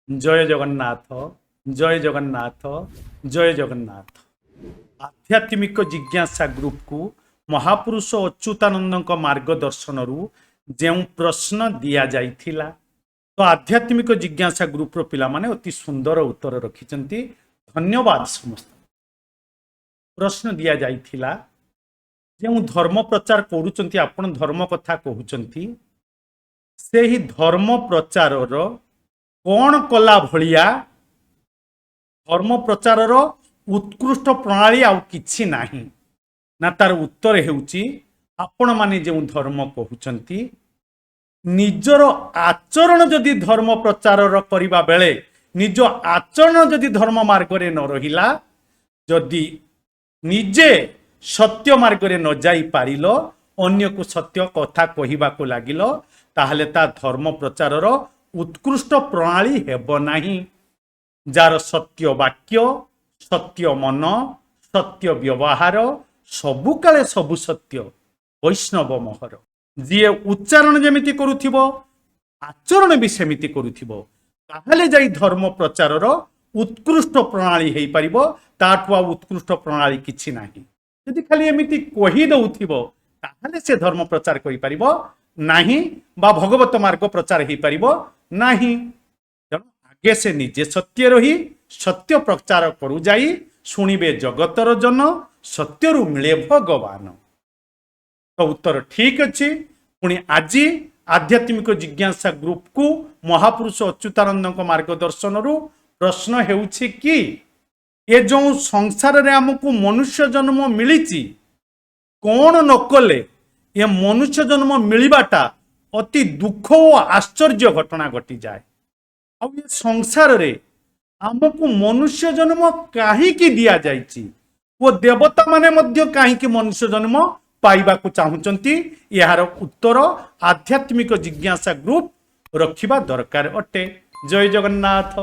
जय जगन्नाथ जय जगन्नाथ जय जगन्नाथ। आध्यात्मिक जिज्ञासा ग्रुप को महापुरुष अच्युतानंद मार्गदर्शन जो प्रश्न दि जाइथिला तो आध्यात्मिक जिज्ञासा ग्रुप रो पिला माने अति सुंदर उत्तर रखिचंती। धन्यवाद समस्त। प्रश्न दि जाइथिला जो धर्म प्रचार करूचंती आपण धर्म कथा कहउचंती से ही धर्म प्रचार कौन कला भलिया धर्म प्रचार उत्कृष्ट प्रणाली आउ किछि नाही ना तार उत्तर हेउची आपण माने जो धर्म कहउचंती निजर आचरण जदि धर्म प्रचार करिबा बेले निज आचरण जदि धर्म मार्ग रे न रहिला जदि निजे सत्य मार्ग रे न जाई पारिलो अन्य को सत्य कथा कहिबा को लागिलो ताहले ता धर्म प्रचार उत्कृष्ट प्रणाली हेब नाही। जार सत्य वाक्य सत्य मन सत्य व्यवहार सबु काले सबु सत्य वैष्णव मोहर जी उच्चारण जमिति करुथिबो आचरण भी सेमिति करुथिबो ताहले जाई धर्म प्रचार उत्कृष्ट प्रणाली हेई परिबो। ताठुआ उत्कृष्ट प्रणाली किछि नाही। यदि खाली एमिति कहि दउथिबो ताहले से धर्म प्रचार करि परिबो नाही बा भगवत मार्ग प्रचार हेई परिबो नाही। आगे से निजे सत्य रही सत्य प्रचार करू जाई शुणिबे जगतर जन सत्यरु मिले भगवान। तो उत्तर ठीक अच्छी। पुणी आज आध्यात्मिक जिज्ञासा ग्रुप को महापुरुष अच्युतानंद मार्गदर्शन प्रश्न हेउछि कि ये जो संसार रे हमको मनुष्य जन्म मिली कौन न कले ये मनुष्य जन्म मिलवाटा अति दुख और आश्चर्य घटना घटी जाए। अब ये संसार रे हमको मनुष्य जन्म कहीं दिया जाइछि वो देवता माने मध्य कहीं मनुष्य जन्म पाइबा को चाहूचंती यार उत्तर आध्यात्मिक जिज्ञासा ग्रुप रखिबा दरकार अटे। जय जगन्नाथ।